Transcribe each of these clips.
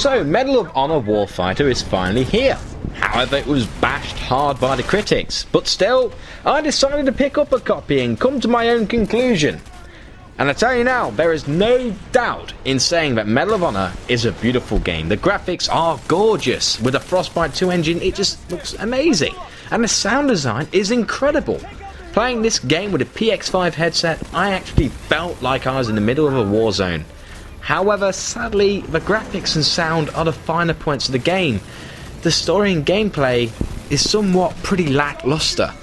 So, Medal of Honor Warfighter is finally here. However, it was bashed hard by the critics, but still, I decided to pick up a copy and come to my own conclusion. And I tell you now, there is no doubt in saying that Medal of Honor is a beautiful game. The graphics are gorgeous. With the Frostbite 2 engine, it just looks amazing. And the sound design is incredible. Playing this game with a PX5 headset, I actually felt like I was in the middle of a war zone. However, sadly, the graphics and sound are the finer points of the game. The story and gameplay is somewhat pretty lackluster.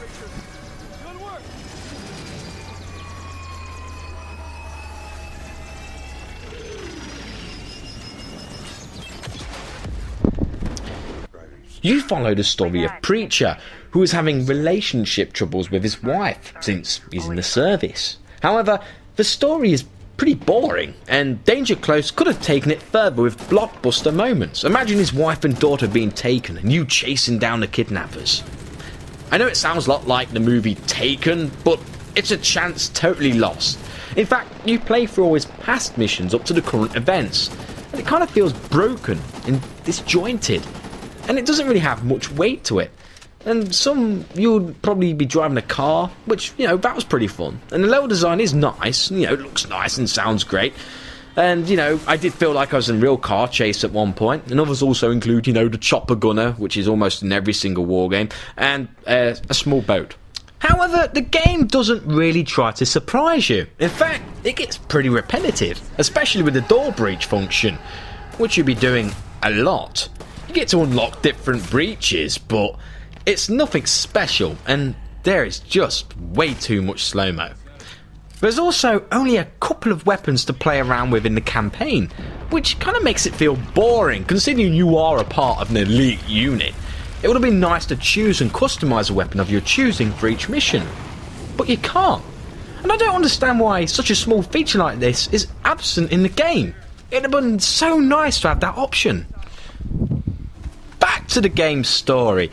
You follow the story of Preacher, who is having relationship troubles with his wife since he's in the service. However, the story is pretty boring, and Danger Close could have taken it further with blockbuster moments. Imagine his wife and daughter being taken and you chasing down the kidnappers. I know it sounds a lot like the movie Taken, but it's a chance totally lost. In fact, you play through all his past missions up to the current events, and it kind of feels broken and disjointed. And it doesn't really have much weight to it. And you'll probably be driving a car, which, you know, that was pretty fun. And the level design is nice, you know, it looks nice and sounds great. And, you know, I did feel like I was in a real car chase at one point. And others also include, you know, the chopper gunner, which is almost in every single war game, and a small boat. However, the game doesn't really try to surprise you. In fact, it gets pretty repetitive, especially with the door breach function, which you'll be doing a lot. You get to unlock different breaches, but it's nothing special, and there is just way too much slow-mo. There's also only a couple of weapons to play around with in the campaign, which kind of makes it feel boring, considering you are a part of an elite unit. It would have been nice to choose and customise a weapon of your choosing for each mission, but you can't. And I don't understand why such a small feature like this is absent in the game. It would have been so nice to have that option. Back to the game's story.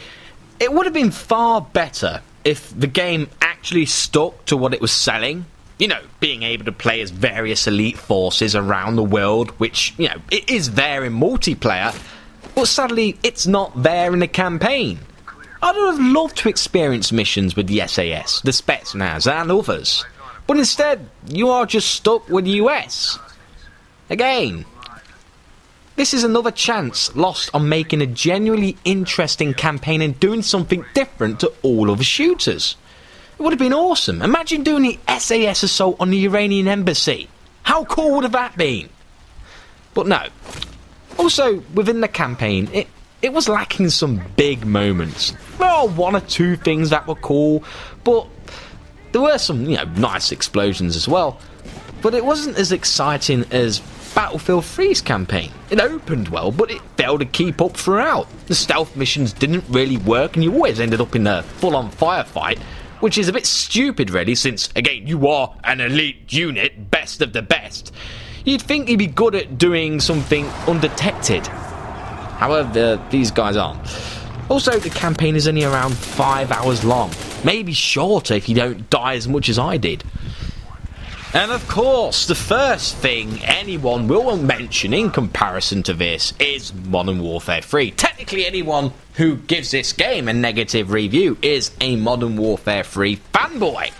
It would have been far better if the game actually stuck to what it was selling. You know, being able to play as various elite forces around the world, which, you know, it is there in multiplayer, but sadly it's not there in the campaign. I would have loved to experience missions with the SAS, the Spetsnaz and others, but instead you are just stuck with the US. Again. This is another chance lost on making a genuinely interesting campaign and doing something different to all other shooters. It would have been awesome. Imagine doing the SAS assault on the Iranian embassy. How cool would have that been? But no. Also, within the campaign, it was lacking some big moments. There are one or two things that were cool, but there were some, you know, nice explosions as well. But it wasn't as exciting as Battlefield 3's campaign. It opened well, but it failed to keep up throughout. The stealth missions didn't really work, and you always ended up in a full-on firefight, which is a bit stupid really, since, again, you are an elite unit, best of the best. You'd think you'd be good at doing something undetected. However, these guys aren't. Also, the campaign is only around 5 hours long. Maybe shorter if you don't die as much as I did. And of course, the first thing anyone will mention in comparison to this is Modern Warfare 3. Technically, anyone who gives this game a negative review is a Modern Warfare 3 fanboy.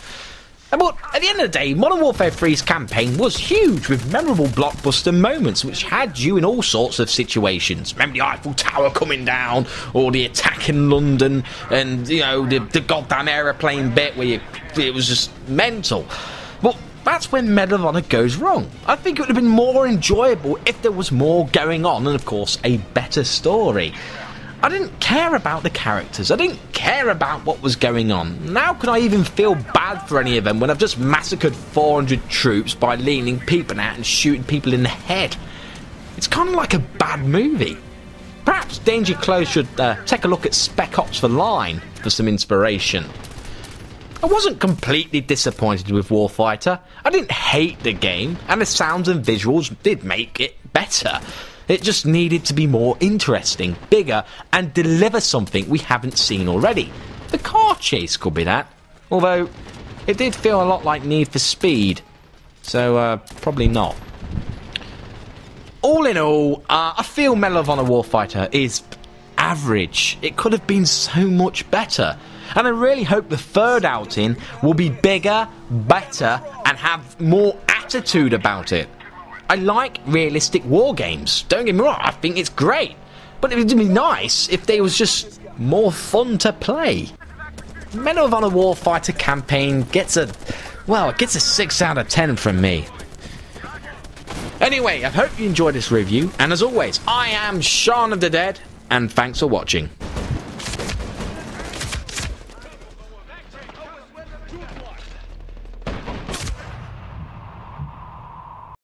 But at the end of the day, Modern Warfare 3's campaign was huge, with memorable blockbuster moments which had you in all sorts of situations. Remember the Eiffel Tower coming down, or the attack in London, and, you know, the goddamn aeroplane bit where it was just mental. But that's when Medal of Honor goes wrong. I think it would have been more enjoyable if there was more going on, and of course a better story. I didn't care about the characters, I didn't care about what was going on. How could I even feel bad for any of them when I've just massacred 400 troops by leaning people out and shooting people in the head? It's kind of like a bad movie. Perhaps Danger Close should take a look at Spec Ops The Line for some inspiration. I wasn't completely disappointed with Warfighter. I didn't hate the game, and the sounds and visuals did make it better. It just needed to be more interesting, bigger, and deliver something we haven't seen already. The car chase could be that, although it did feel a lot like Need for Speed, so probably not. all in all, I feel Medal of Honor Warfighter is average. It could have been so much better. And I really hope the third outing will be bigger, better, and have more attitude about it. I like realistic war games. Don't get me wrong, I think it's great. But it would be nice if they was just more fun to play. Medal of Honor Warfighter campaign gets a 6 out of 10 from me. Anyway, I hope you enjoyed this review, and as always, I am SharnOfTheDEAD, and thanks for watching.